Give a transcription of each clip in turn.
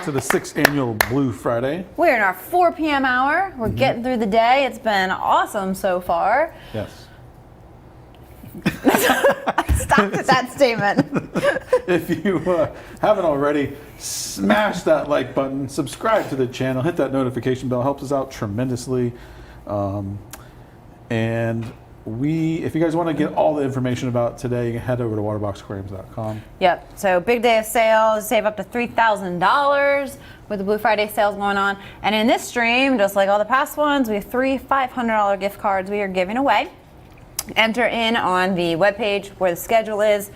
to the 6th annual Blue Friday. We're in our 4 p.m. hour. We're getting through the day. It's been awesome so far. Yes. I stopped at that statement. If you haven't already, smash that like button, subscribe to the channel, hit that notification bell. Helps us out tremendously. And if you guys want to get all the information about today, you can head over to waterboxaquariums.com. Yep. So big day of sales, save up to $3,000 with the Blue Friday sales going on. And in this stream, just like all the past ones, we have 3 $500 gift cards we are giving away. Enter in on the webpage where the schedule is.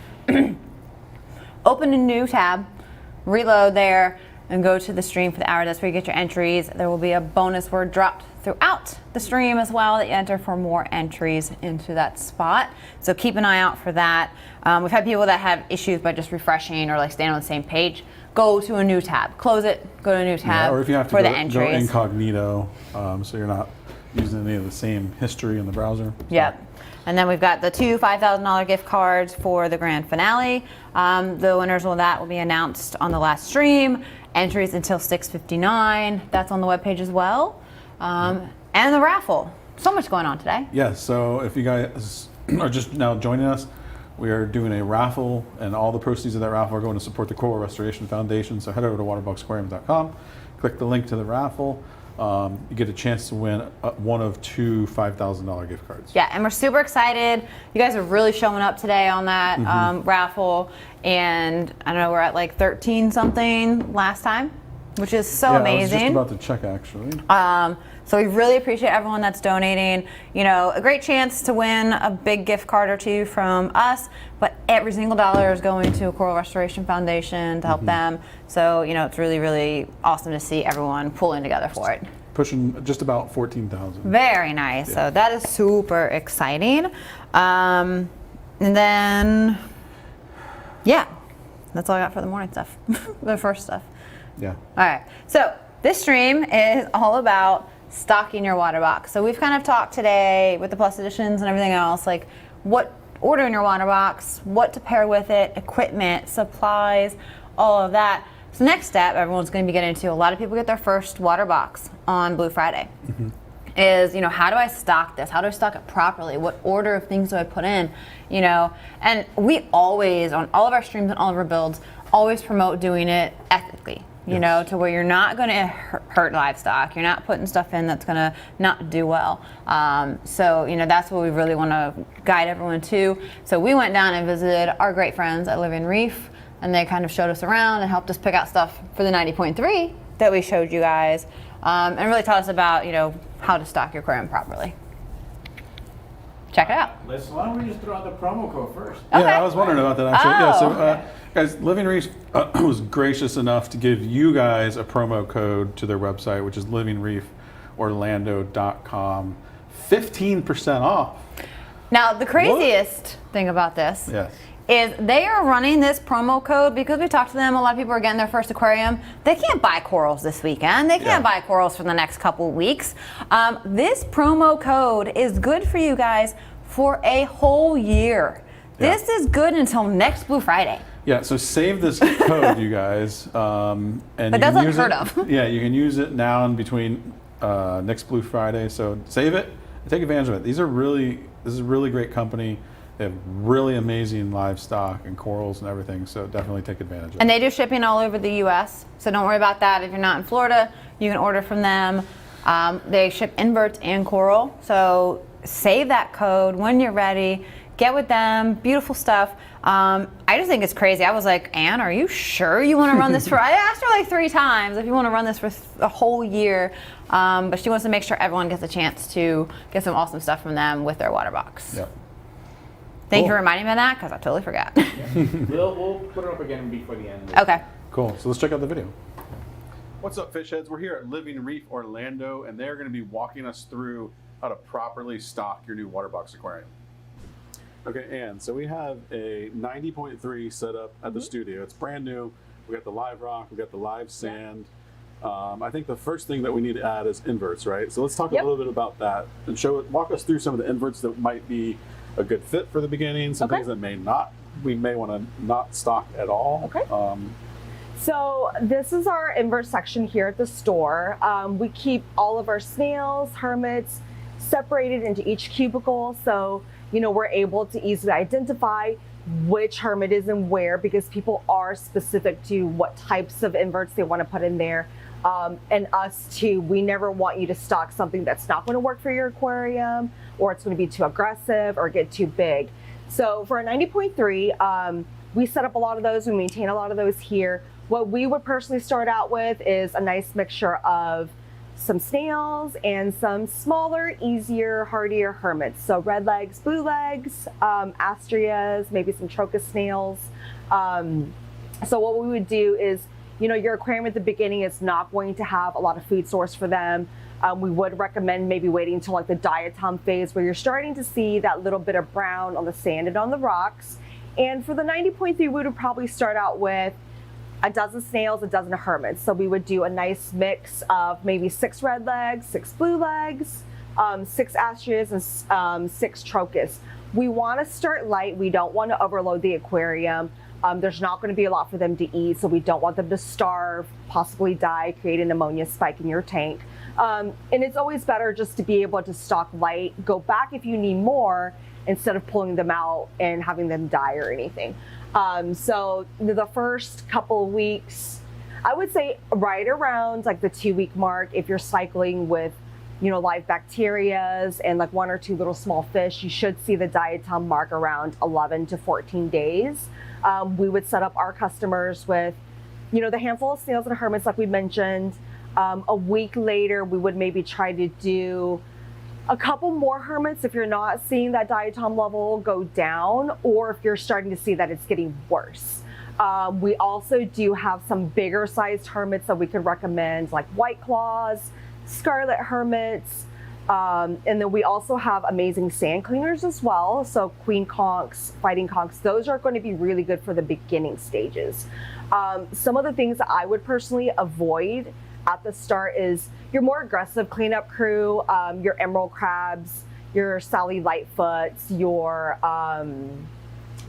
Open a new tab, reload there, and go to the stream for the hour. That's where you get your entries. There will be a bonus word dropped throughout the stream as well that you enter for more entries into that spot. So keep an eye out for that. We've had people that have issues by just refreshing or like staying on the same page. Go to a new tab, close it, go to a new tab Or if you have to for the go entries. incognito, so you're not using any of the same history in the browser. Yep. And then we've got the 2 $5,000 gift cards for the grand finale. The winners of that will be announced on the last stream. Entries until 6:59. That's on the webpage as well. And the raffle. So much going on today. Yes, so if you guys are just now joining us, we are doing a raffle, and all the proceeds of that raffle are going to support the Coral Restoration Foundation. So head over to waterboxaquariums.com, click the link to the raffle. You get a chance to win one of 2 $5,000 gift cards. Yeah, and we're super excited. You guys are really showing up today on that raffle. And I don't know, we're at like 13 something last time, which is so amazing. I was just about to check actually. So we really appreciate everyone that's donating. You know, a great chance to win a big gift card or two from us, but every single dollar is going to a Coral Restoration Foundation to help them. So, you know, it's really, really awesome to see everyone pulling together for it. Pushing just about 14,000. Very nice. Yeah. So that is super exciting. And then, yeah, that's all I got for the morning stuff, the first stuff. Yeah. All right. So this stream is all about stocking your water box. So we've kind of talked today with the plus editions and everything else, like what order in your water box, what to pair with it, equipment, supplies, all of that. So next step, everyone's going to be getting into, a lot of people get their first water box on Blue Friday. Is, you know, how do I stock this? How do I stock it properly? What order of things do I put in? You know, and we always, on all of our streams and all of our builds, always promote doing it ethically. You know, to where you're not going to hurt livestock. You're not putting stuff in that's going to not do well. So, you know, that's what we really want to guide everyone to. So we went down and visited our great friends at Living Reef, and they kind of showed us around and helped us pick out stuff for the 90.3 that we showed you guys, and really taught us about, you know, how to stock your aquarium properly. Check it out. Why don't we just throw out the promo code first? Okay. Yeah, I was wondering about that actually. Oh, Yeah, so okay. guys, Living Reef was gracious enough to give you guys a promo code to their website, which is livingreeforlando.com, 15% off. Now, the craziest thing about this is they are running this promo code because we talked to them. A lot of people are getting their first aquarium. They can't buy corals this weekend. They can't buy corals for the next couple weeks. This promo code is good for you guys for a whole year. This is good until next Blue Friday. Yeah, so save this code, you guys. And but that's unheard of. Yeah, you can use it now in between next Blue Friday. So save it and take advantage of it. This is a really great company. They have really amazing livestock and corals and everything, so definitely take advantage of it. And they do shipping all over the U.S., so don't worry about that. If you're not in Florida, you can order from them. They ship inverts and coral, so save that code when you're ready. Get with them. Beautiful stuff. I just think it's crazy. I was like, Anne, are you sure you want to run this for? I asked her like 3 times if you want to run this for a whole year, but she wants to make sure everyone gets a chance to get some awesome stuff from them with their water box. Yep. Thank you for reminding me of that, because I totally forgot. We'll put it up again before the end. Okay. Cool. So let's check out the video. What's up, fish heads? We're here at Living Reef Orlando, and they're going to be walking us through how to properly stock your new water box aquarium. Okay, Anne, so we have a 90.3 set up at the studio. It's brand new. We got the live rock, we got the live sand. I think the first thing that we need to add is inverts, right? So let's talk a little bit about that and walk us through some of the inverts that might be a good fit for the beginning, some things that we may want to not stock at all. Okay. So this is our invert section here at the store. We keep all of our snails, hermits, separated into each cubicle. So, you know, we're able to easily identify which hermit is in where, because people are specific to what types of inverts they want to put in there. And us too, we never want you to stock something that's not going to work for your aquarium, or it's going to be too aggressive or get too big. So for a 90.3, we set up a lot of those, we maintain a lot of those here. What we would personally start out with is a nice mixture of some snails and some smaller, easier, hardier hermits. So red legs, blue legs, astrias, maybe some trocus snails. So what we would do is, you know, your aquarium at the beginning is not going to have a lot of food source for them. We would recommend maybe waiting until like the diatom phase, where you're starting to see that little bit of brown on the sand and on the rocks. And for the 90.3, we would probably start out with a dozen snails, a dozen hermits. So we would do a nice mix of maybe 6 red legs, 6 blue legs, 6 astrias, and 6 trocus. We want to start light. We don't want to overload the aquarium. There's not going to be a lot for them to eat, so we don't want them to starve, possibly die, create an ammonia spike in your tank. And it's always better just to be able to stock light, go back if you need more, instead of pulling them out and having them die or anything. So the first couple of weeks, I would say right around like the 2-week mark, if you're cycling with, you know, live bacterias and like 1 or 2 little small fish, you should see the diatom mark around 11 to 14 days. We would set up our customers with, you know, the handful of snails and hermits like we mentioned. A week later, we would maybe try to do a couple more hermits if you're not seeing that diatom level go down, or if you're starting to see that it's getting worse. We also do have some bigger sized hermits that we could recommend, like white claws, scarlet hermits, and then we also have amazing sand cleaners as well. So queen conchs, fighting conchs, those are going to be really good for the beginning stages. Some of the things that I would personally avoid at the start is your more aggressive cleanup crew, your emerald crabs, your Sally Lightfoots, your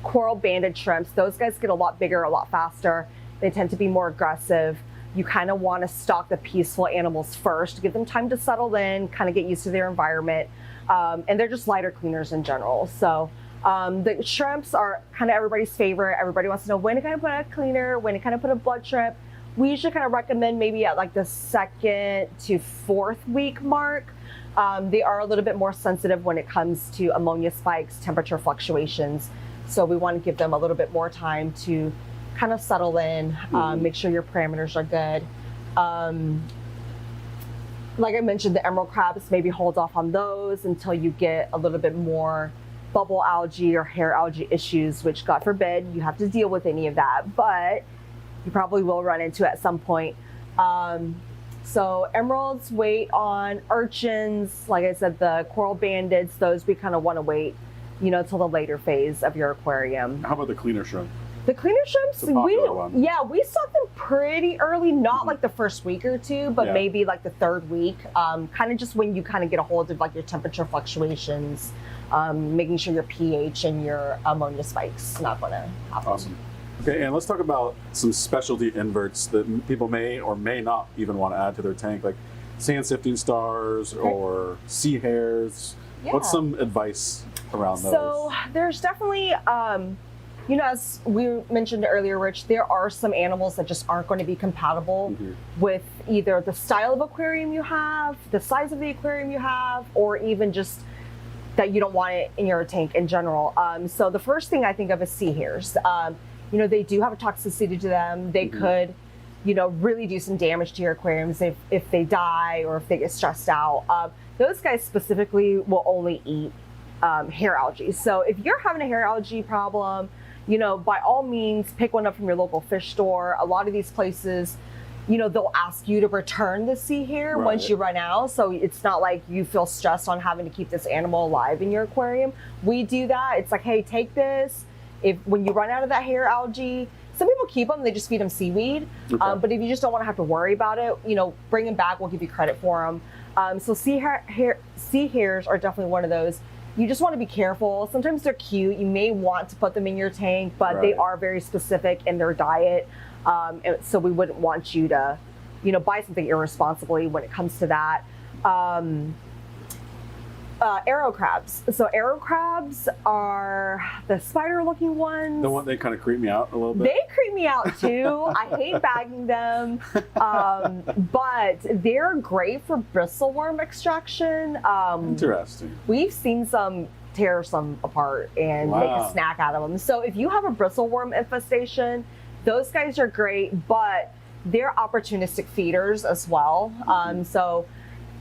coral banded shrimps. Those guys get a lot bigger, a lot faster. They tend to be more aggressive. You kind of want to stock the peaceful animals first, give them time to settle in, kind of get used to their environment. And they're just lighter cleaners in general. So the shrimps are kind of everybody's favorite. Everybody wants to know, when can I put a cleaner? When can I put a blood shrimp? We usually kind of recommend maybe at like the 2nd to 4th week mark. They are a little bit more sensitive when it comes to ammonia spikes, temperature fluctuations. So we want to give them a little bit more time to kind of settle in, make sure your parameters are good. Like I mentioned, the emerald crabs, maybe hold off on those until you get a little bit more bubble algae or hair algae issues, which God forbid you have to deal with any of that, but you probably will run into at some point. So emeralds, wait on urchins. Like I said, the coral bandeds, those we kind of want to wait, you know, till the later phase of your aquarium. How about the cleaner shrimp? The cleaner shrimps, The popular one. we stock them pretty early, not like the first week or two, but maybe like the 3rd week. Kind of just when you kind of get a hold of like your temperature fluctuations, making sure your pH and your ammonia spikes not going to happen. Awesome. Okay, and let's talk about some specialty inverts that people may or may not even want to add to their tank, like sand sifting stars or sea hares. Yeah. What's some advice around those? So there's definitely, you know, as we mentioned earlier, Rich, there are some animals that just aren't going to be compatible with either the style of aquarium you have, the size of the aquarium you have, or even just that you don't want it in your tank in general. So the first thing I think of is sea hares. You know, they do have a toxicity to them. They could, you know, really do some damage to your aquariums if they die or if they get stressed out. Those guys specifically will only eat hair algae. So if you're having a hair algae problem, you know, by all means, pick one up from your local fish store. A lot of these places, you know, they'll ask you to return the sea hair once you run out. So it's not like you feel stressed on having to keep this animal alive in your aquarium. We do that. It's like, hey, take this. When you run out of that hair algae, some people keep them, they just feed them seaweed. But if you just don't want to have to worry about it, you know, bring them back, we'll give you credit for them. So sea hares are definitely one of those. You just want to be careful. Sometimes they're cute. You may want to put them in your tank, but they are very specific in their diet. So we wouldn't want you to, buy something irresponsibly when it comes to that. Arrow crabs. So arrow crabs are the spider-looking ones. The one they kind of creep me out a little bit. They creep me out too. I hate bagging them, but they're great for bristleworm extraction. Interesting. We've seen some tear some apart and make a snack out of them. So if you have a bristleworm infestation, those guys are great, but they're opportunistic feeders as well. So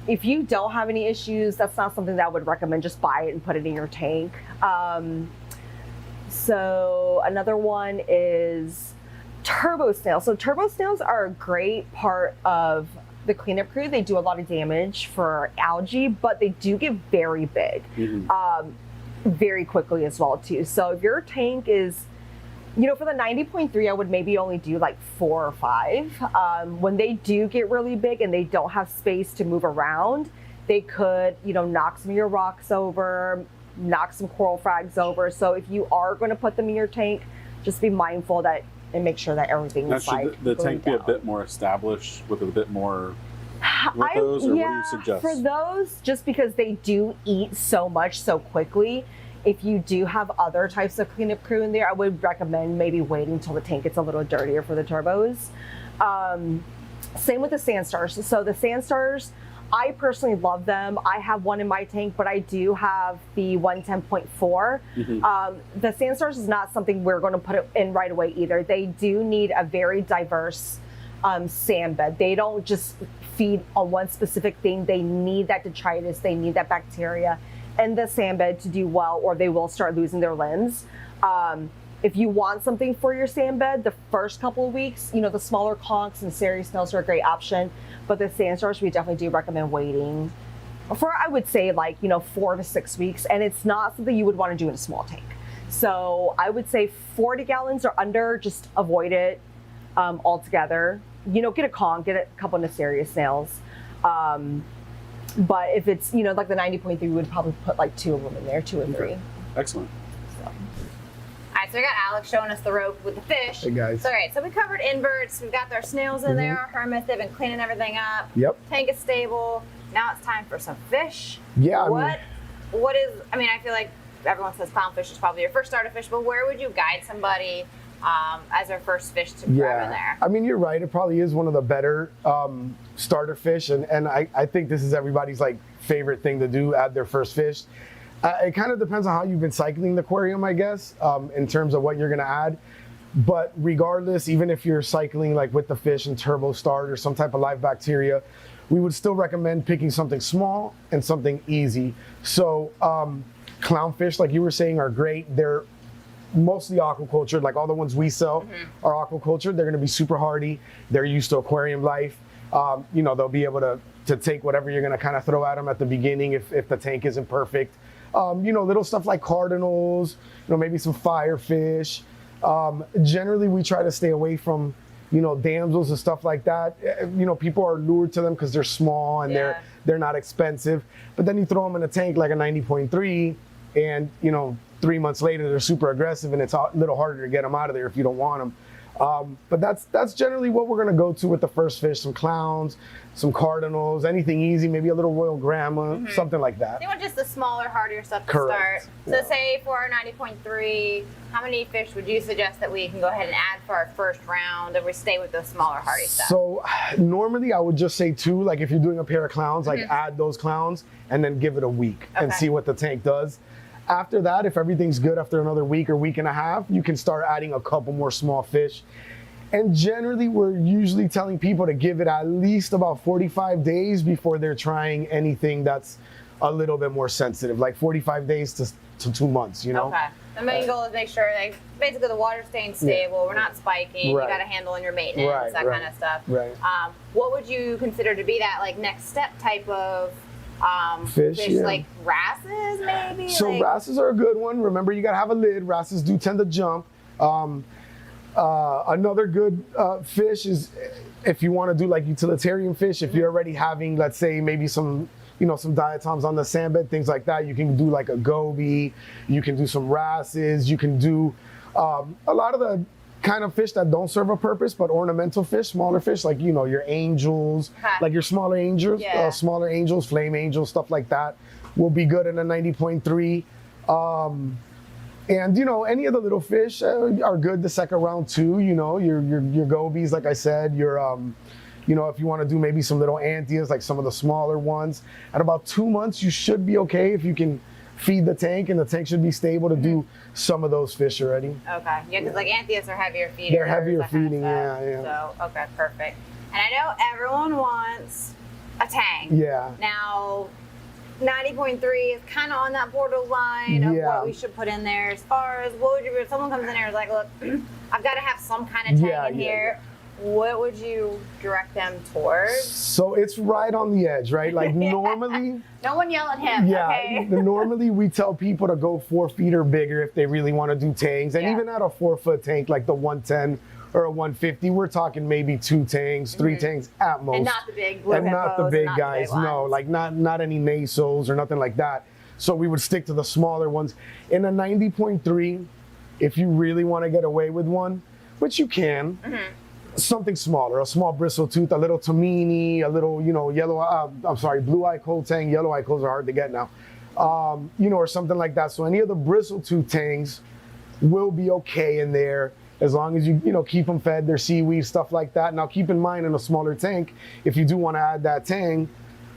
if you don't have any issues, that's not something that I would recommend. Just buy it and put it in your tank. So another one is turbo snails. So turbo snails are a great part of the cleanup crew. They do a lot of damage for algae, but they do get very big, very quickly as well too. So if your tank is, for the 90.3, I would maybe only do like 4 or 5. When they do get really big and they don't have space to move around, they could, knock some of your rocks over, knock some coral frags over. So if you are going to put them in your tank, just be mindful that and make sure that everything Now, is should the tank down. be a bit more established with a bit more with those, or what do you suggest? For those, just because they do eat so much so quickly, if you do have other types of cleanup crew in there, I would recommend maybe waiting until the tank gets a little dirtier for the turbos. Same with the sand stars. So the sand stars, I personally love them. I have one in my tank, but I do have the 110.4. The sand stars is not something we're going to put it in right away either. They do need a very diverse sand bed. They don't just feed on one specific thing. They need that detritus, they need that bacteria and the sand bed to do well, or they will start losing their limbs. If you want something for your sand bed, the first couple of weeks, the smaller conchs and serious snails are a great option, but the sand stars, we definitely do recommend waiting for, I would say, like, 4 to 6 weeks, and it's not something you would want to do in a small tank. So I would say 40 gallons or under, just avoid it altogether. Get a conch, get a couple of serious snails. But if it's, like the 90.3, we would probably put like 2 of them in there, 2 or 3. Excellent. All right, so we got Alex showing us the rope with the fish. Hey, guys. So, all right, so we covered inverts. We've got our snails in there, our hermits. They've been cleaning everything up. Yep. Tank is stable. Now it's time for some fish. Yeah. What is, I feel like everyone says clownfish is probably your first starter fish, but where would you guide somebody as their first fish to grab in there? You're right. It probably is one of the better starter fish. And I think this is everybody's favorite thing to do, add their first fish. It kind of depends on how you've been cycling the aquarium, I guess, in terms of what you're going to add. But regardless, even if you're cycling with the fish and turbo start or some type of live bacteria, we would still recommend picking something small and something easy. So clownfish, like you were saying, are great. They're mostly aquaculture, like all the ones we sell are aquaculture. They're going to be super hardy. They're used to aquarium life. They'll be able to take whatever you're going to kind of throw at them at the beginning if the tank isn't perfect. Little stuff like cardinals, maybe some firefish. Generally, we try to stay away from, damsels and stuff like that. People are lured to them because they're small and they're not expensive. But then you throw them in a tank like a 90.3 and, 3 months later, they're super aggressive and it's a little harder to get them out of there if you don't want them. But that's generally what we're gonna go to with the first fish, some clowns, some cardinals, anything easy, maybe a little royal grandma, something like that. You want just the smaller, hardier stuff to Correct. start. So say for our 90.3, how many fish would you suggest that we can go ahead and add for our first round if we stay with the smaller, hardy stuff? So normally I would just say 2, if you're doing a pair of clowns, add those clowns and then give it a week and see what the tank does. After that, if everything's good after another week or week and a half, you can start adding a couple more small fish. And generally, we're usually telling people to give it at least about 45 days before they're trying anything that's a little bit more sensitive, like 45 days to 2 months, Okay. The main goal is make sure, basically the water's staying stable, we're not spiking, you got a handle on your maintenance, that kind of stuff. Right. What would you consider to be that next step type of fish, like wrasses maybe? So wrasses are a good one. Remember, you gotta have a lid. Wrasses do tend to jump. Another good fish is if you want to do utilitarian fish. If you're already having, let's say, maybe some diatoms on the sand bed, things like that, you can do a goby. You can do some wrasses. You can do a lot of the kind of fish that don't serve a purpose, but ornamental fish, smaller fish, like, you know, your angels, Okay. like your smaller angels, Yeah. flame angels, stuff like that will be good in a 90.3. And, you know, any of the little fish are good the second round too. You know, your gobies, like I said, you know, if you want to do maybe some little antheas, like some of the smaller ones, at about 2 months, you should be okay if you can feed the tank, and the tank should be stable to do some of those fish already. Okay. Yeah, because like antheas are heavier feeding. They're heavier feeding, yeah. So, okay, perfect. And I know everyone wants a tank. Yeah. Now, 90.3 is kind of on that borderline of Yeah. what we should put in there. As far as what would you, if someone comes in there and is like, look, I've got to have some kind of tank Yeah, in yeah, here, what would you direct them towards? So it's right on the edge, right? Like normally, No one yell at him, yeah, okay? normally we tell people to go 4 feet or bigger if they really want to do tanks. And Yeah. even at a 4-foot tank, like the 110 or a 150, we're talking maybe 2 tanks, 3 tanks at most. And not the big blue And not the hippos, big not the guys, big no, ones. like not any nasos or nothing like that. So we would stick to the smaller ones. In a 90.3, if you really want to get away with one, which you can, something smaller, a small bristle tooth, a little Tomini, a little, you know, blue eye cold tang. Yellow eye colds are hard to get now. You know, or something like that. So any of the bristle tooth tangs will be okay in there, as long as you know, keep them fed, their seaweed, stuff like that. Now keep in mind, in a smaller tank, if you do want to add that tang,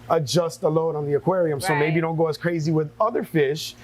adjust the load on the aquarium. So maybe Right. don't go as crazy with other fish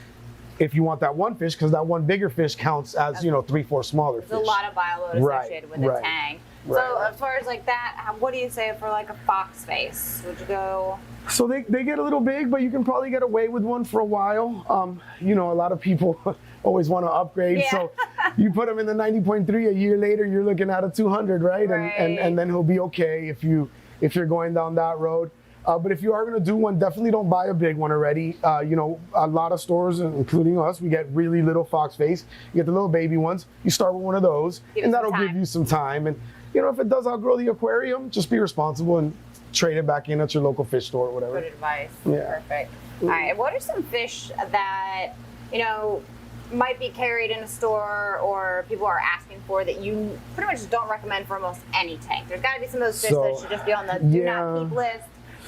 if you want that one fish, because that one bigger fish counts as, you know, 3-4 smaller fish. There's a lot of bioload Right, associated with a right, tang. right. So as far as like that, what do you say for like a fox face? Would you go? So they get a little big, but you can probably get away with one for a while. You know, a lot of people always want to upgrade. Yeah. So you put him in the 90.3, a year later, you're looking at a 200, right? Right. And then he'll be okay if you're going down that road. But if you are going to do one, definitely don't buy a big one already. You know, a lot of stores, including us, we get really little fox face. You get the little baby ones. You start with one of those, Give it and some that'll give time. you some time. And, you know, if it does outgrow the aquarium, just be responsible and trade it back in at your local fish store or whatever. Good advice. Yeah. Perfect. All right. What are some fish that, you know, might be carried in a store or people are asking for that you pretty much don't recommend for almost any tank? There's got to be some of those fish So, that should just be on the do not keep list,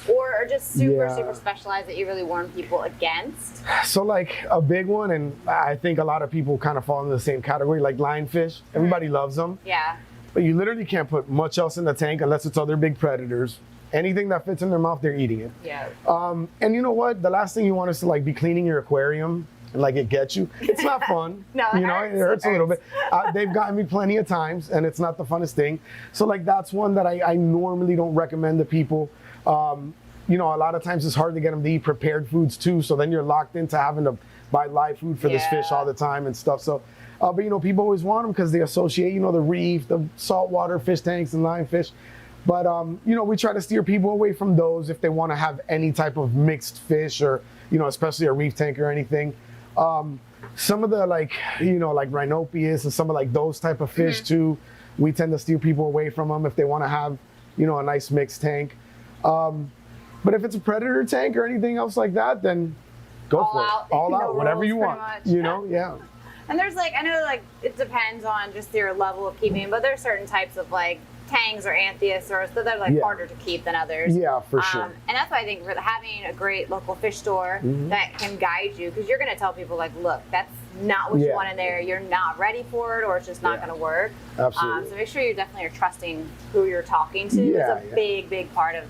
or are just super, Yeah. super specialized that you really warn people against. So like a big one, and I think a lot of people kind of fall into the same category, like lionfish. Everybody loves them, Yeah. but you literally can't put much else in the tank unless it's other big predators. Anything that fits in their mouth, they're eating it. Yeah. And you know what? The last thing you want is to like be cleaning your aquarium and like it gets you. It's not fun. No, it you know, hurts. it hurts It a little bit. They've gotten me plenty of times, and it's not the funnest thing. So like that's one that I normally don't recommend to people. You know, a lot of times it's hard to get them to eat prepared foods too. So then you're locked into having to buy live food for this fish Yeah. all the time and stuff. So, but you know, people always want them because they associate, you know, the reef, the saltwater fish tanks and lionfish. But, you know, we try to steer people away from those if they want to have any type of mixed fish or, you know, especially a reef tank or anything. Some of the like, you know, like rhinopias and some of like those type of fish too, we tend to steer people away from them if they want to have, you know, a nice mixed tank. But if it's a predator tank or anything else like that, then go All for out. it. All No out, whatever rules, you pretty want. much. You know, yeah. And there's like, I know like it depends on just your level of keeping, but there's certain types of like tangs or anthiosaurs that are like Yeah. harder to keep than others. Yeah, for sure. And that's why I think for having a great local fish store that can guide you, because you're going to tell people like, look, that's not what you Yeah. want in there. You're not ready for it, or it's just not Yeah. going to work. Absolutely. So make sure you definitely are trusting who you're talking to. Yeah, It's a yeah. big part of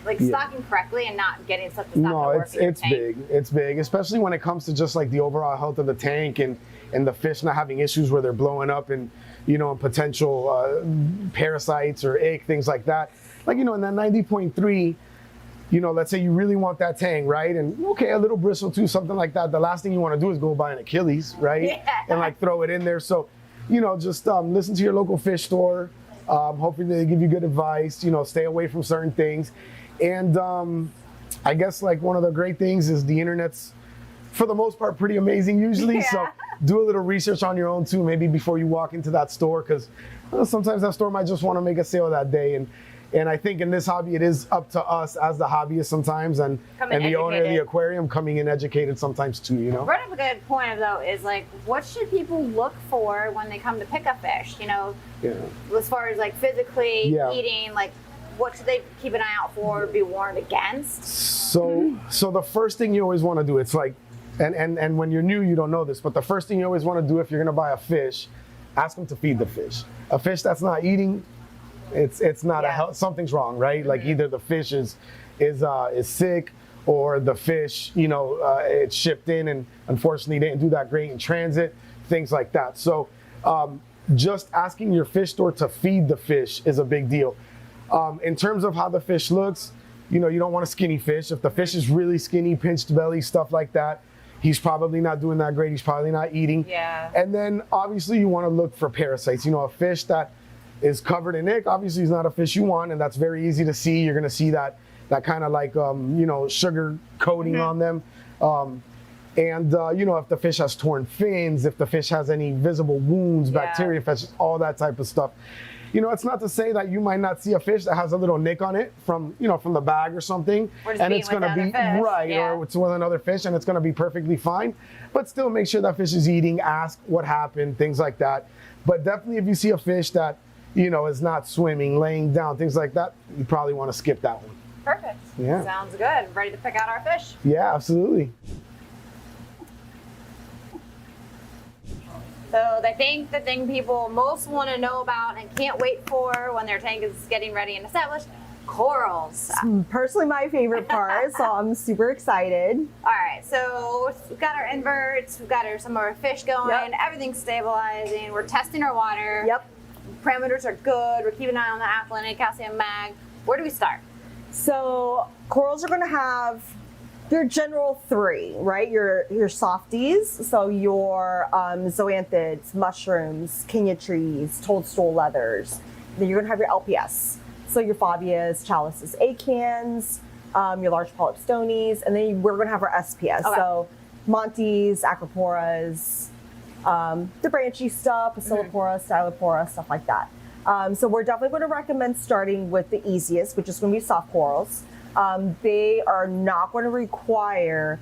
Yeah. stocking correctly and not getting stuff that's not No, going to work it's in your it's tank. big. It's big, especially when it comes to just like the overall health of the tank and the fish not having issues where they're blowing up and, you know, and potential parasites or ick, things like that. Like, you know, in that 90.3, you know, let's say you really want that tang, right? And okay, a little bristle too, something like that. The last thing you want to do is go buy an Achilles, right? Yeah. And like throw it in there. So, you know, just listen to your local fish store. Hopefully they give you good advice, you know, stay away from certain things. And I guess like one of the great things is the internet's, for the most part, pretty amazing usually. So Yeah. do a little research on your own too, maybe before you walk into that store, because sometimes that store might just want to make a sale that day. And And I think in this hobby, it is up to us as the hobbyist sometimes, and the owner of the aquarium coming in educated sometimes too, you know? Brought up a good point though, is like, what should people look for when they come to pick a fish? You know, as far as like physically eating, like what should they keep an eye out for, be warned against? So the first thing you always want to do, it's like, and when you're new, you don't know this, but the first thing you always want to do if you're going to buy a fish, ask them to feed the fish. A fish that's not eating, it's not something's wrong, right? Like either the fish is sick, or the fish, you know, it's shipped in and unfortunately didn't do that great in transit, things like that. So just asking your fish store to feed the fish is a big deal. In terms of how the fish looks, you know, you don't want a skinny fish. If the fish is really skinny, pinched belly, stuff like that, he's probably not doing that great. He's probably not eating. Yeah. And then obviously you want to look for parasites. You know, a fish that is covered in ick, obviously is not a fish you want, and that's very easy to see. You're going to see that kind of like, you know, sugar coating on them. You know, if the fish has torn fins, if the fish has any visible wounds, bacteria infections, all that type of stuff. You know, it's not to say that you might not see a fish that has a little nick on it from, you know, from the bag or something, and it's going to be or it's with another fish, and it's going to be perfectly fine. But still, make sure that fish is eating. Ask what happened, things like that. But definitely, if you see a fish that, you know, is not swimming, laying down, things like that, you probably want to skip that one. Perfect. Yeah. Sounds good. Ready to pick out our fish? Yeah, absolutely. So I think the thing people most want to know about and can't wait for when their tank is getting ready and established, corals. Personally, my favorite part, so I'm super excited. All right, so we've got our inverts, we've got some of our fish going, everything's stabilizing, we're testing our water. Parameters are good, we're keeping an eye on the alkalinity, calcium, mag. Where do we start? So corals are going to have your general three, right? Your softies, so your zoanthids, mushrooms, kenya trees, toadstool leathers. Then you're going to have your LPS, so your phobias, chalices, acans, your large polyp stonies, and then we're going to have our SPS, so montes, acroporas, the branchy stuff, Bacillopora, Stylopora, stuff like that. So we're definitely going to recommend starting with the easiest, which is going to be soft corals. They are not going to require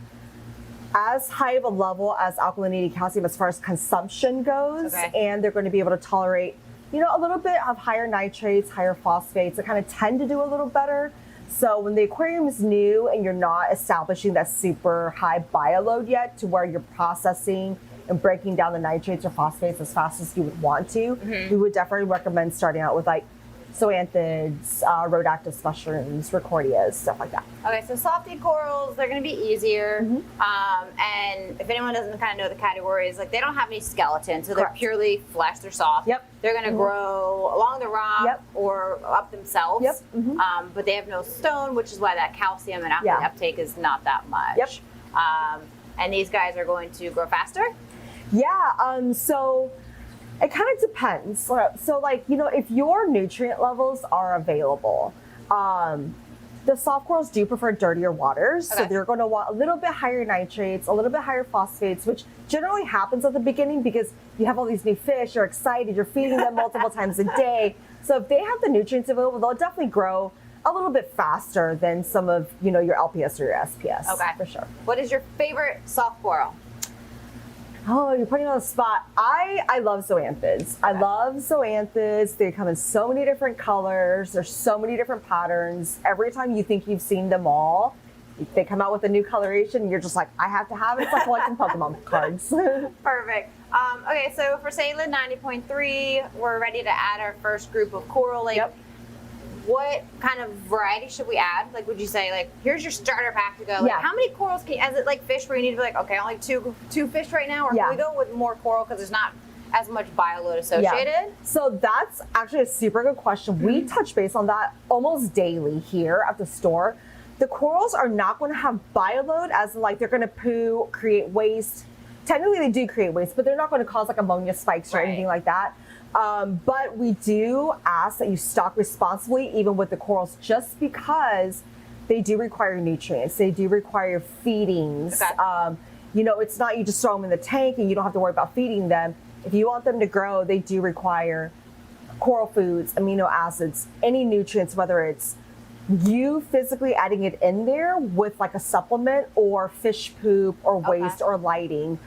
as high of a level as alkalinity, calcium as far as consumption goes, and they're going to be able to tolerate, you know, a little bit of higher nitrates, higher phosphates. They kind of tend to do a little better. So when the aquarium is new and you're not establishing that super high bioload yet to where you're processing and breaking down the nitrates or phosphates as fast as you would want to, we would definitely recommend starting out with like zoanthids, rhodactis mushrooms, ricordias, stuff like that. Okay, so softy corals, they're going to be easier. And if anyone doesn't kind of know the categories, like they don't have any skeletons, so they're purely flesh, they're soft. They're going to grow along the rock or up themselves, but they have no stone, which is why that calcium and alkaline uptake is not that much. And these guys are going to grow faster? So it kind of depends. So like, you know, if your nutrient levels are available, the soft corals do prefer dirtier waters. So they're going to want a little bit higher nitrates, a little bit higher phosphates, which generally happens at the beginning because you have all these new fish, you're excited, you're feeding them multiple times a day. So if they have the nutrients available, they'll definitely grow a little bit faster than some of, you know, your LPS or your SPS. For sure. What is your favorite soft coral? Oh, you're putting me on the spot. I love zoanthids. I love zoanthids. They come in so many different colors. There's so many different patterns. Every time you think you've seen them all, they come out with a new coloration, and you're just like, I have to have it. It's like collecting Pokemon cards. Perfect. Okay, so for Salem 90.3, we're ready to add our first group of coral. Like, what kind of variety should we add? Like, would you say, like, here's your starter pack to go? Like, how many corals can, is it like fish where you need to be like, okay, only two fish right now? Or can we go with more coral because there's not as much bioload associated? So that's actually a super good question. We touch base on that almost daily here at the store. The corals are not going to have bioload, as in, like, they're going to poo, create waste. Technically, they do create waste, but they're not going to cause like ammonia spikes or anything like that. But we do ask that you stock responsibly, even with the corals, just because they do require nutrients. They do require feedings. You know, it's not you just throw them in the tank and you don't have to worry about feeding them. If you want them to grow, they do require coral foods, amino acids, any nutrients, whether it's you physically adding it in there with like a supplement or fish poop or waste or lighting.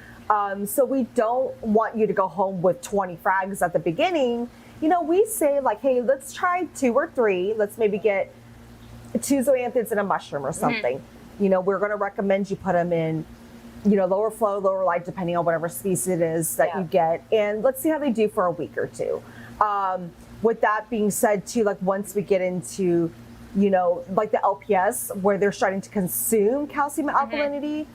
So we don't want you to go home with 20 frags at the beginning. You know, we say like, hey, let's try 2 or 3. Let's maybe get 2 zoanthids and a mushroom or something. You know, we're going to recommend you put them in, you know, lower flow, lower light, depending on whatever species it is that you get. And let's see how they do for a week or 2. With that being said too, like once we get into, you know, like the LPS where they're starting to consume calcium and alkalinity,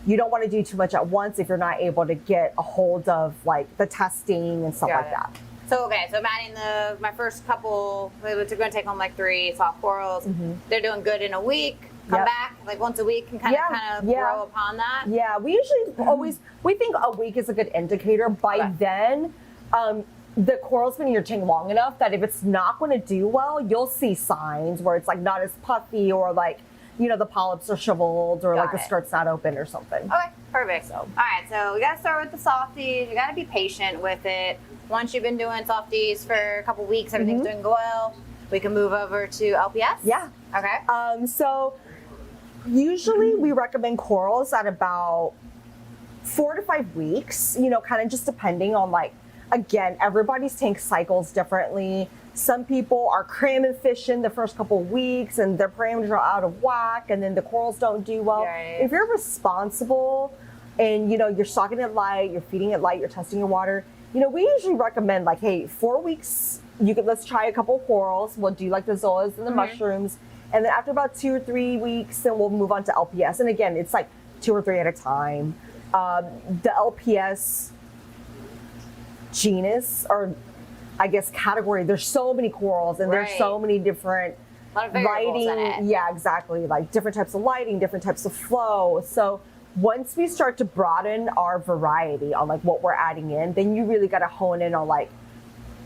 you don't want to do too much at once if you're not able to get a hold of like the testing and stuff like that. So so I'm adding my first couple. We're going to take home like 3 soft corals. They're doing good in a week. Come back like once a week and kind of grow upon that. Yeah, we usually we think a week is a good indicator. By then, the coral's been in your tank long enough that if it's not going to do well, you'll see signs where it's like not as puffy or like, you know, the polyps are shriveled or like the skirt's not open or something. Okay, perfect. So, all right, so we got to start with the softies. You got to be patient with it. Once you've been doing softies for a couple weeks, everything's doing well, we can move over to LPS? Yeah. Okay. So usually we recommend corals at about 4 to 5 weeks, you know, kind of just depending on like, again, everybody's tank cycles differently. Some people are cramming fish in the first couple of weeks and their parameters are out of whack and then the corals don't do well. Right. If you're responsible and, you know, you're stocking it light, you're feeding it light, you're testing your water, you know, we usually recommend like, hey, 4 weeks, let's try a couple of corals. We'll do like the zoas and the mushrooms. And then after about 2 or 3 weeks, then we'll move on to LPS. And again, it's like 2 or 3 at a time. The LPS genus or I guess category, there's so many corals and there's so many different lighting. Yeah, exactly. Like different types of lighting, different types of flow. So once we start to broaden our variety on like what we're adding in, then you really got to hone in on like,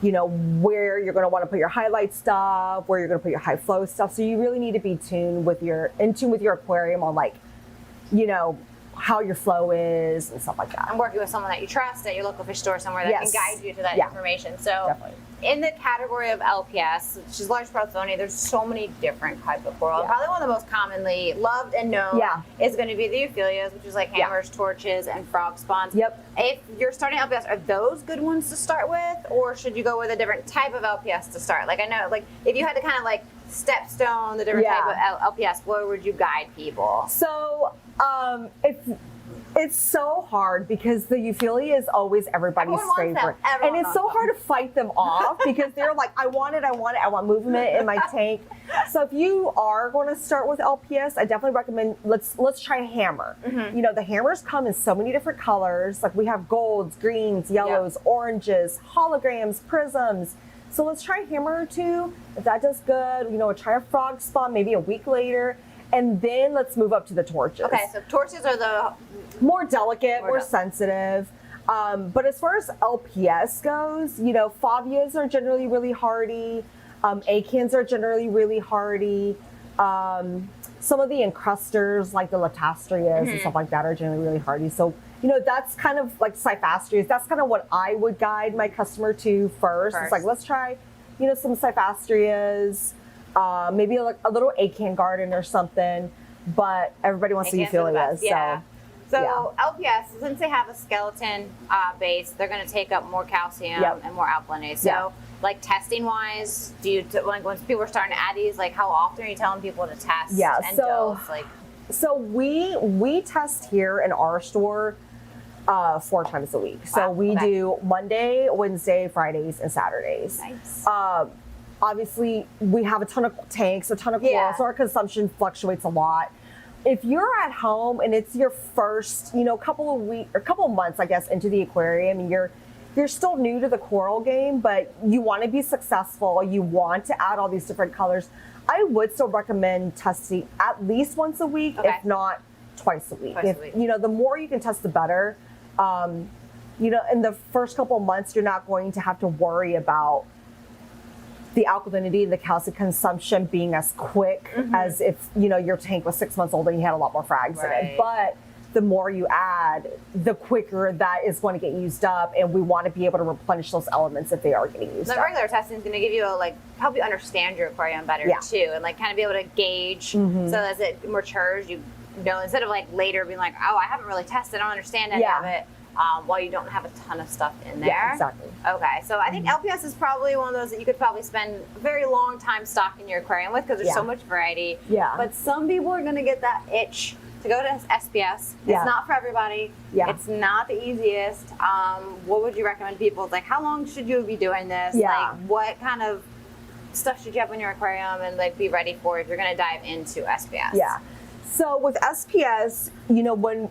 you know, where you're going to want to put your highlight stuff, where you're going to put your high flow stuff. So you really need to be in tune with your aquarium on like, you know, how your flow is and stuff like that. And working with someone that you trust at your local fish store somewhere that can guide you to that information. So in the category of LPS, which is large Prothony, there's so many different types of coral. Probably one of the most commonly loved and known is going to be the euphyllias, which is like hammers, torches, and frog spawns. If you're starting LPS, are those good ones to start with, or should you go with a different type of LPS to start? Like I know, like if you had to kind of like stepstone the different type of LPS, where would you guide people? So it's so hard because the euphyllia is always everybody's favorite. And it's so hard to fight them off because they're like, I want movement in my tank. So if you are going to start with LPS, I definitely recommend let's try a hammer. You know, the hammers come in so many different colors. Like we have golds, greens, yellows, oranges, holograms, prisms. So let's try a hammer or 2. If that does good, you know, we'll try a frog spawn maybe a week later. And then let's move up to the torches. Okay, so torches are the more delicate, more sensitive. But as far as LPS goes, you know, Favias are generally really hardy. Acans are generally really hardy. Some of the encrusters, like the Latastrias and stuff like that, are generally really hardy. So, you know, that's kind of like Cyphastrias. That's kind of what I would guide my customer to first. It's like, let's try, you know, some Cyphastrias. Maybe a little acan garden or something, but everybody wants to euphyllias. So LPS, since they have a skeleton base, they're going to take up more calcium and more alkalinity. So, like testing wise, like when people are starting to add these, like how often are you telling people to test and dose? Like, so we test here in our store 4 times a week. So we do Monday, Wednesday, Fridays, and Saturdays. Nice. Obviously, we have a ton of tanks, a ton of coral, so our consumption fluctuates a lot. If you're at home and it's your first, you know, couple of months, I guess, into the aquarium, and you're still new to the coral game, but you want to be successful, you want to add all these different colors, I would still recommend testing at least once a week, if not twice a week. You know, the more you can test, the better. You know, in the first couple of months, you're not going to have to worry about the alkalinity and the calcium consumption being as quick as if, you know, your tank was 6 months old and you had a lot more frags in it. But the more you add, the quicker that is going to get used up, and we want to be able to replenish those elements if they are getting used The up. regular testing is going to give you help you understand your aquarium better Yeah. too, and kind of be able to gauge. So as it matures, you know, instead of later being like, oh, I haven't really tested, I don't understand any of it. While you don't have a ton of stuff in there. Yeah, exactly. Okay, so I think LPS is probably one of those that you could probably spend a very long time stocking your aquarium with because there's so much variety. Yeah. But some people are going to get that itch to go to SPS. Yeah. It's not for everybody. Yeah. It's not the easiest. What would you recommend people? It's how long should you be doing this? Yeah. What kind of stuff should you have in your aquarium and be ready for if you're going to dive into SPS? Yeah. So with SPS, you know, when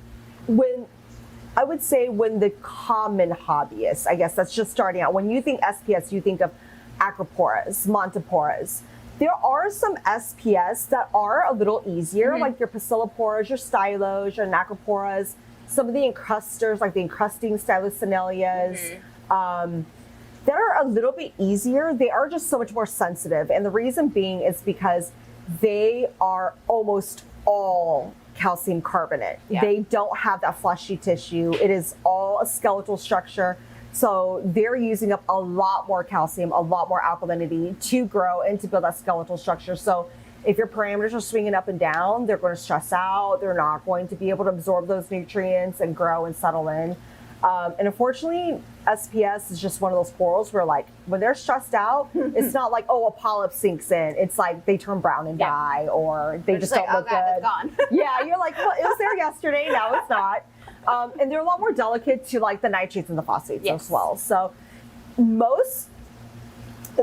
I would say when the common hobbyist, I guess that's just starting out, when you think SPS, you think of acroporas, montiporas. There are some SPS that are a little easier, like your Pasiliporas, your Stylos, your Acroporas, some of the encrusters, like the encrusting Stylosinellias, that are a little bit easier. They are just so much more sensitive. And the reason being is because they are almost all calcium carbonate. Yeah. They don't have that fleshy tissue. It is all a skeletal structure. So they're using up a lot more calcium, a lot more alkalinity to grow and to build that skeletal structure. So if your parameters are swinging up and down, they're going to stress out. They're not going to be able to absorb those nutrients and grow and settle in. And unfortunately, SPS is just one of those corals where when they're stressed out, it's not like, oh, a polyp sinks in. It's like they turn brown and die, or they just don't look good. It's gone. Yeah, you're like, well, it was there yesterday, now it's not. And they're a lot more delicate to the nitrates and the phosphates as well. So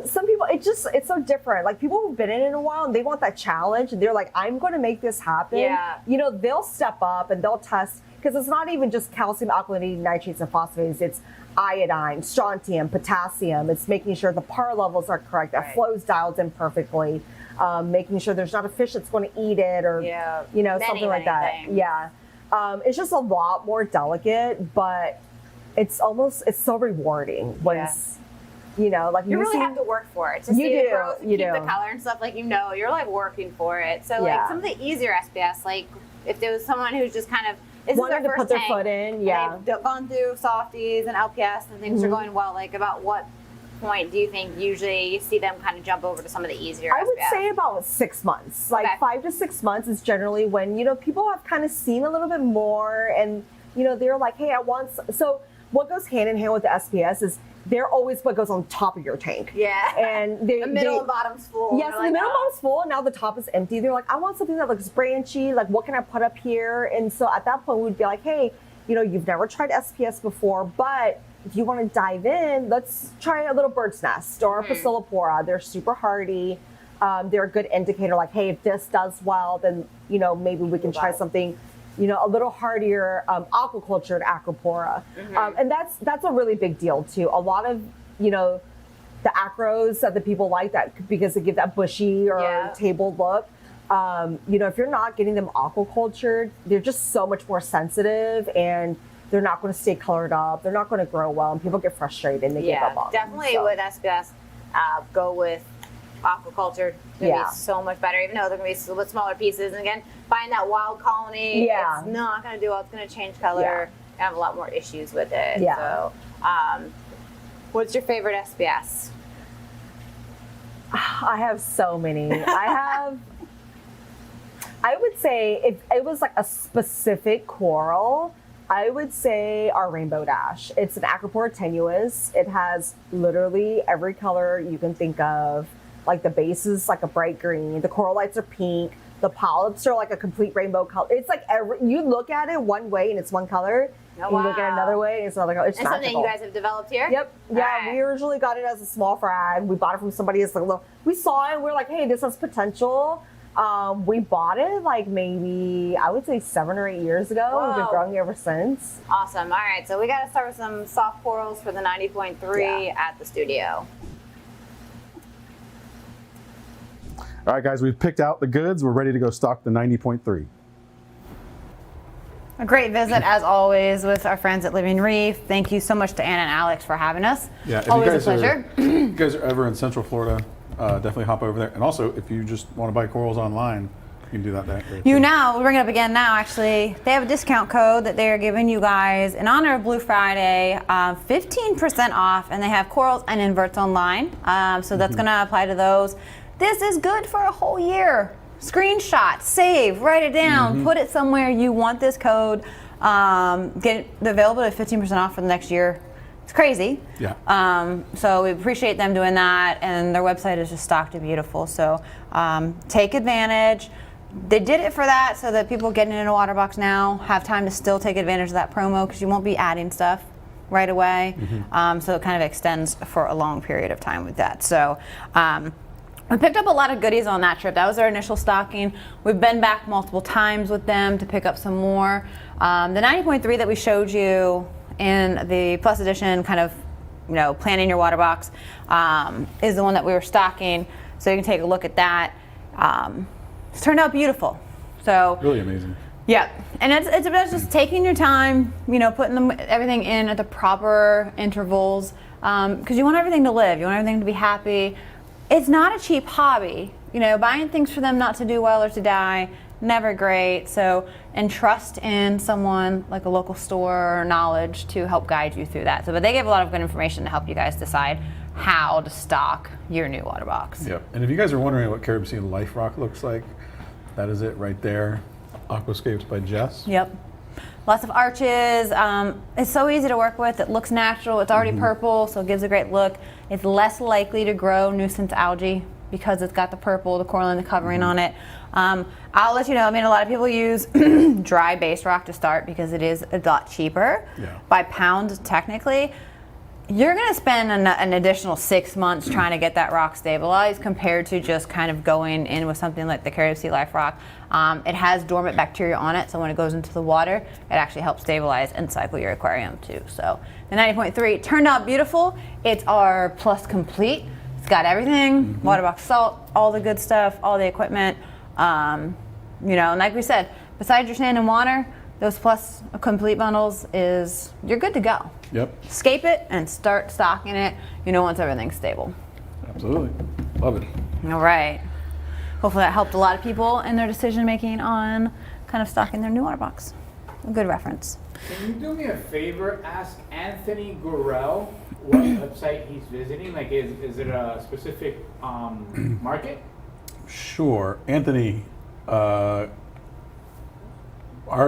some people, it's so different. People who've been in it a while and they want that challenge and they're like, I'm going to make this happen. Yeah. You know, they'll step up and they'll test, because it's not even just calcium, alkalinity, nitrates, and phosphates. It's iodine, strontium, potassium. It's making sure the PAR levels are correct, that flow's dialed in perfectly, making sure there's not a fish that's going to eat it or, something like that. Things. Yeah. It's just a lot more delicate, but it's so rewarding once, you really have to work for it to You see do, it grow, to you keep do. the color and stuff. You're working for it. So Yeah. some of the easier SPS, if there was someone who's just kind of this wanting is to their put first their tank, foot in, and yeah. they've gone through softies and LPS and things are going well. About what point do you think usually you see them kind of jump over to some of the easier I would SPS? say about 6 months. Okay. 5 to 6 months is generally when, people have kind of seen a little bit more and, they're like, hey, I want... So what goes hand in hand with the SPS is they're always what goes on top of your tank. Yeah. And the middle and bottom's full. Yes, the middle bottom's full, and now the top is empty. They're like, I want something that looks branchy. What can I put up here? And so at that point, we'd be like, hey, you've never tried SPS before, but if you want to dive in, let's try a little bird's nest or a Pasillipora. They're super hardy. They're a good indicator. Hey, if this does well, then maybe we can try something, a little hardier, aquacultured Acropora. And that's a really big deal too. A lot of the acros that the people like that because they give that bushy or tabled look. If you're not getting them aquacultured, they're just so much more sensitive and they're not going to stay colored up. They're not going to grow well, and people get frustrated and they give up on them. Definitely with SPS, go with aquaculture. It's going to be so much better, even though they're going to be a little bit smaller pieces. And again, find that wild colony. Yeah. It's not going to do well. It's going to change color. Yeah. I have a lot more issues with it. Yeah. So, what's your favorite SPS? I have so many. I would say if it was a specific coral, I would say our Rainbow Dash. It's an Acropora tenuis. It has literally every color you can think of. The base is a bright green. The coral lights are pink. The polyps are a complete rainbow color. It's you look at it one way and it's one color. Oh, you look at it another way and it's another color. It's and magical. Something you guys have developed here? Yep. Yeah, Right. we originally got it as a small frag. We bought it from somebody as a little. We saw it and we were like, hey, this has potential. We bought it maybe, I would say 7 or 8 years ago. Whoa. We've been growing it ever since. Awesome. All right, so we got to start with some soft corals for the 90.3 at the studio. All right, guys, we've picked out the goods. We're ready to go stock the 90.3. A great visit, as always, with our friends at Living Reef. Thank you so much to Anna and Alex for having us. Yeah, if always you guys a pleasure. if you guys are ever in Central Florida, definitely hop over there. And also, if you just want to buy corals online, You can do that there. You now, we'll bring it up again now actually. They have a discount code that they're giving you guys in honor of Blue Friday, 15% off, and they have corals and inverts online. So that's gonna apply to those. This is good for a whole year. Screenshot, save, write it down, put it somewhere you want this code. Get it available at 15% off for the next year. It's crazy. Yeah. So we appreciate them doing that, and their website is just stocked and beautiful. So take advantage. They did it for that so that people getting into Waterbox now have time to still take advantage of that promo, because you won't be adding stuff right away. So it kind of extends for a long period of time with that. So we picked up a lot of goodies on that trip. That was our initial stocking. We've been back multiple times with them to pick up some more. The 90.3 that we showed you in the Plus Edition, kind of, planning your water box, is the one that we were stocking. So you can take a look at that. It's turned out beautiful. So Really amazing. yeah, and it's about just taking your time, putting everything in at the proper intervals, because you want everything to live. You want everything to be happy. It's not a cheap hobby. Buying things for them not to do well or to die, never great. So entrust in someone like a local store or knowledge to help guide you through that. But they gave a lot of good information to help you guys decide how to stock your new water box. Yep. And if you guys are wondering what Caribbean Life Rock looks like, that is it right there. Aquascapes by Jess. Yep. Lots of arches. It's so easy to work with. It looks natural. It's already purple, so it gives a great look. It's less likely to grow nuisance algae because it's got the purple, the coralline, the covering on it. I'll let you know, a lot of people use dry base rock to start because it is a lot cheaper by pound technically. You're going to spend an additional 6 months trying to get that rock stabilized compared to just kind of going in with something like the Caribbean Life Rock. It has dormant bacteria on it, so when it goes into the water, it actually helps stabilize and cycle your aquarium too. So the 90.3 turned out beautiful. It's our Plus Complete. It's got everything, water box salt, all the good stuff, all the equipment. And like we said, besides your sand and water, those Plus Complete bundles you're good to go. Yep. Escape it and start stocking it, once everything's stable. Absolutely. Love it. All right. Hopefully that helped a lot of people in their decision making on kind of stocking their new water box. A good reference. Can you do me a favor? Ask Anthony Gorell what website he's visiting. Like, is it a specific market? Sure. Anthony, our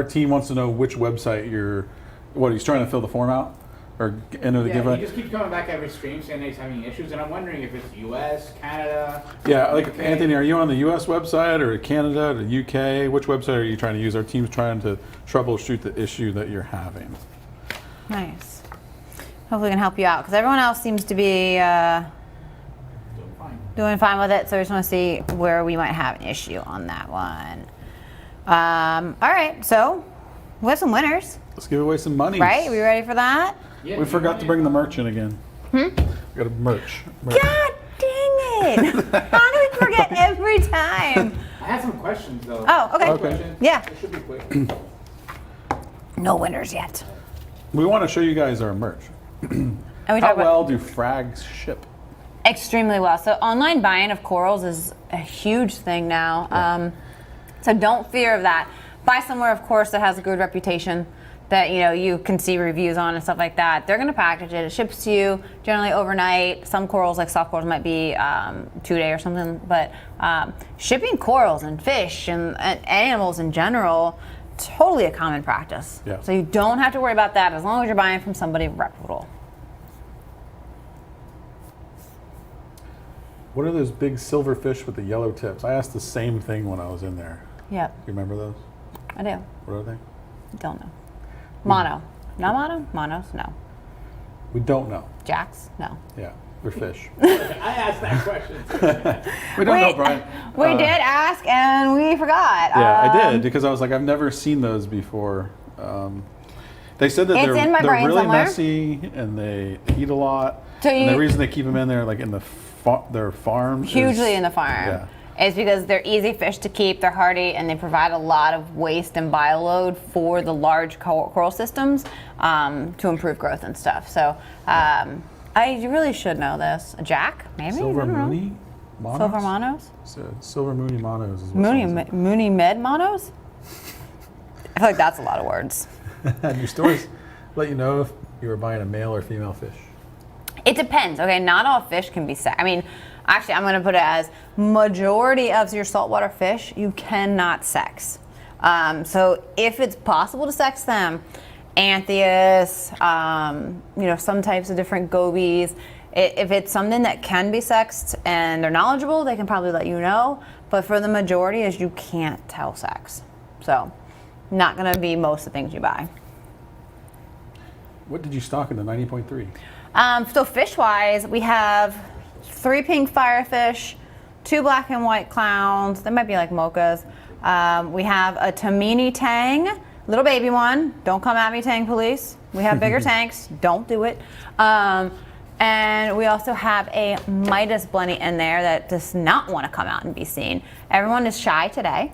team wants to know which website he's trying to fill the form out? Or enter the giveaway? He just keeps coming back every stream saying he's having issues, and I'm wondering if it's US, Canada. Yeah, like UK. Anthony, are you on the US website or Canada or the UK? Which website are you trying to use? Our team's trying to troubleshoot the issue that you're having. Nice. Hopefully we can help you out because everyone else seems to be doing fine with it. So we just want to see where we might have an issue on that one. All right, so we have some winners. Let's give away some money. Right? Are we ready for that? Yeah, We forgot to bring the merch in again. We got a merch. God dang it! How do we forget every time? I have some questions though. Oh, okay. Okay. Questions. Yeah. It should be quick. No winners yet. We want to show you guys our merch. And we How talk about well do frags ship? extremely well. So online buying of corals is a huge thing now. So don't fear of that. Buy somewhere, of course, that has a good reputation that you can see reviews on and stuff like that. They're going to package it. It ships to you generally overnight. Some corals, like soft corals, might be 2-day or something. But shipping corals and fish and animals in general, totally a common practice. Yeah. So you don't have to worry about that as long as you're buying from somebody reputable. What are those big silver fish with the yellow tips? I asked the same thing when I was in there. Yep, You remember those? I do. What are they? Don't know. Mono. No mono? Monos? No. We don't know. Jacks? No. Yeah, they're fish. I asked that question. We don't know, Brian. We did ask and we forgot. Yeah, I did because I was like, I've never seen those before. They said that It's in my they're brain really somewhere. messy and they eat a lot. So and the you- reason they keep them in there, like in their farms, Hugely is- in the farm. Yeah. Is because they're easy fish to keep, they're hardy, and they provide a lot of waste and bioload for the large coral systems to improve growth and stuff. So I really should know this. A jack, maybe? Silver I don't know. Mooney? Monos? Silver monos? Silver moony monos. Is what Moony med monos? I feel like that's a lot of words. And your stores let you know if you were buying a male or female fish. It depends. Okay, not all fish can be sexed. I mean, actually, I'm going to put it as majority of your saltwater fish you cannot sex. So if it's possible to sex them, Anthias, some types of different gobies. If it's something that can be sexed and they're knowledgeable, they can probably let you know. But for the majority, is you can't tell sex. So, not going to be most of the things you buy. What did you stock in the 90.3? So fish-wise, we have 3 pink firefish, 2 black and white clowns. They might be like mochas. We have a Tamini tang. Little baby one. Don't come at me, Tang Police. We have bigger tanks. Don't do it. And we also have a Midas Blenny in there that does not want to come out and be seen. Everyone is shy today.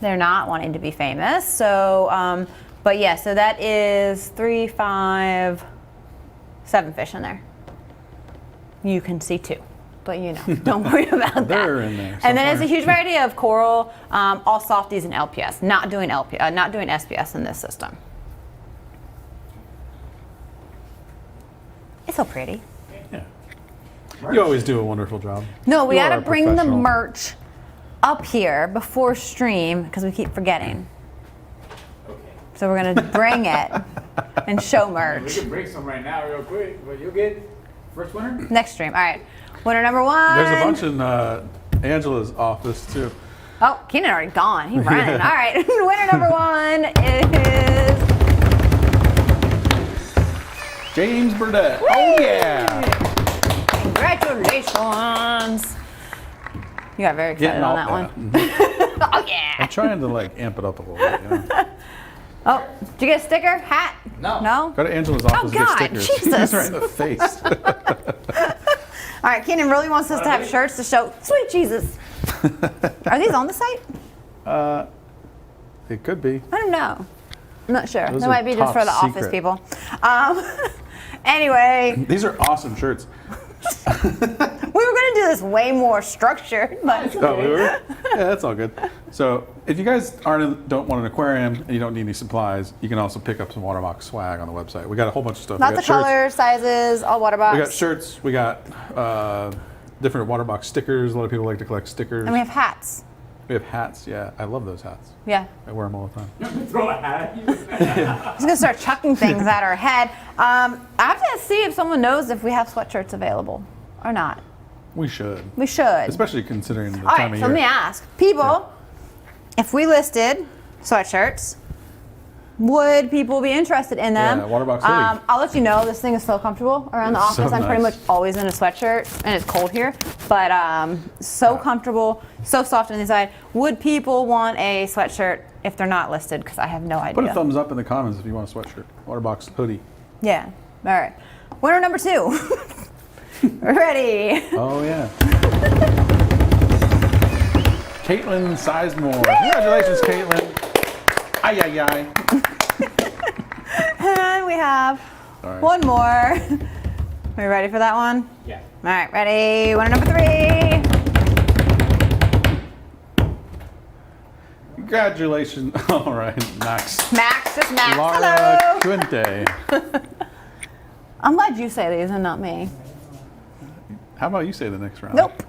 They're not wanting to be famous. So, but yeah, so that is 3, 5, 7 fish in there. You can see 2. But don't worry about that. They're in there. And then it's a huge variety of coral, all softies and LPS. Not doing SPS in this system. It's so pretty. Yeah. You always do a wonderful job. No, we You got are to a bring the professional. merch up here before stream because we keep forgetting. Okay. So we're gonna bring it and show We merch can break some right now real quick, but you'll get first winner. next stream. All right, winner number 1. There's a bunch in Angela's office too. Oh, Keenan already gone. He's running. All right, winner number 1 is James Burdett. Oh yeah. congratulations. You got very excited Getting on all that one. Oh yeah. I'm trying to amp it up a little bit. Oh, did you get a sticker? Hat? No. No? Go to Angela's office and get God, stickers. Jesus. Right in the face. All right, Keenan really wants us to have shirts to show. Sweet Jesus. Are these on the site? It could be. I don't know. I'm not sure. Those That are might be just for the top office secret. people. Anyway, These are awesome shirts. we were going to do this way more structured, but Oh, we were? Yeah, that's all good. So if you guys don't want an aquarium and you don't need any supplies, you can also pick up some Waterbox swag on the website. We got a whole bunch of stuff. lots We of got shirts. colors, sizes, all water box. We got shirts. We got different Waterbox stickers. A lot of people like to collect stickers. And we have hats. We have hats. Yeah, I love those hats. Yeah. I wear them all the time. Throw a hat. He's going to start chucking things at our head. I have to see if someone knows if we have sweatshirts available or not. We should. We should. Especially considering the All time right, of so let me year. ask people, if we listed sweatshirts, would people be interested in them? Yeah, Waterbox hoodie. I'll let you know, this thing is so comfortable around the It's so office. I'm pretty much nice. always in a sweatshirt, and it's cold here, but so comfortable, so soft on the inside. Would people want a sweatshirt if they're not listed? Because I have no idea. Put a thumbs up in the comments if you want a sweatshirt. Waterbox hoodie. Yeah, all right. Winner number 2. Ready? Oh, yeah. Caitlin Sizemore. Congratulations, Caitlin. Ay, ay, ay. And we have Sorry. one more. Are we ready for that one? Yeah. All right, ready? Winner number 3. Congratulations. All right, Max. Max, just Max. Laura Hello. Quinte. I'm glad you say these and not me. How about you say the next round? Nope.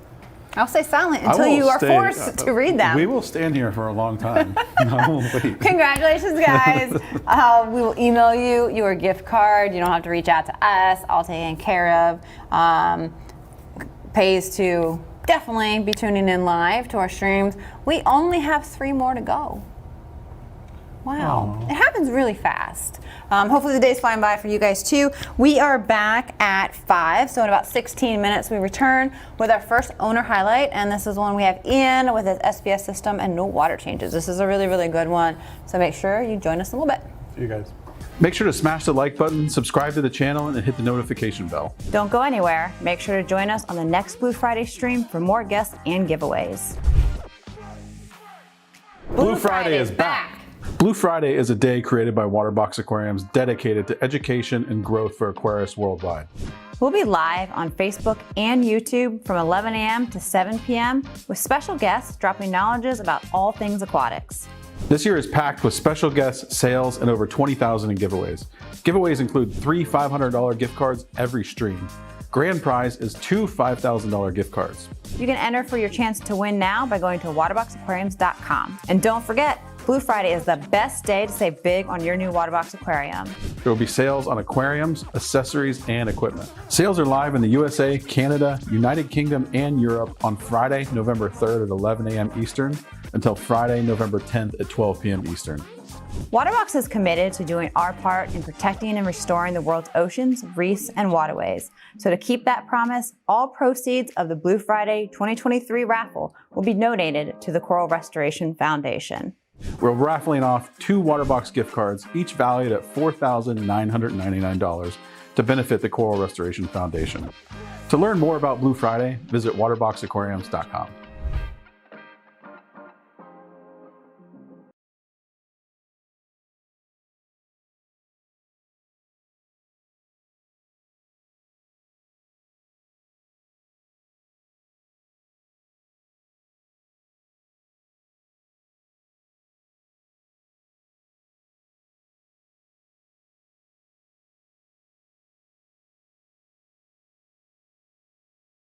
I'll stay silent I until will you are stay- forced to read them. We will stand here for a long time. I won't wait. Congratulations, guys. We will email you your gift card. You don't have to reach out to us. All taken care of. Pays to definitely be tuning in live to our streams. We only have 3 more to go. Wow. Aw. It happens really fast. Hopefully the day's flying by for you guys too. We are back at 5, so in about 16 minutes we return with our first owner highlight, and this is one we have Ian with his SPS system and no water changes. This is a really, really good one, so make sure you join us in a little bit. See you guys. Make sure to smash the like button, subscribe to the channel, and hit the notification bell. Don't go anywhere. Make sure to join us on the next Blue Friday stream for more guests and giveaways. Blue Friday is back. Blue Friday is a day created by Waterbox Aquariums dedicated to education and growth for aquarists worldwide. We'll be live on Facebook and YouTube from 11 a.m. to 7 p.m. with special guests dropping knowledges about all things aquatics. This year is packed with special guests, sales, and over 20,000 in giveaways. Giveaways include 3 $500 gift cards every stream. Grand prize is 2 $5,000 gift cards. You can enter for your chance to win now by going to waterboxaquariums.com. And don't forget, Blue Friday is the best day to save big on your new Waterbox aquarium. There will be sales on aquariums, accessories, and equipment. Sales are live in the USA, Canada, United Kingdom, and Europe on Friday, November 3rd at 11 a.m. Eastern until Friday, November 10th at 12 p.m. Eastern. Waterbox is committed to doing our part in protecting and restoring the world's oceans, reefs, and waterways. So to keep that promise, all proceeds of the Blue Friday 2023 raffle will be donated to the Coral Restoration Foundation. We're raffling off 2 Waterbox gift cards, each valued at $4,999 to benefit the Coral Restoration Foundation. To learn more about Blue Friday, visit waterboxaquariums.com.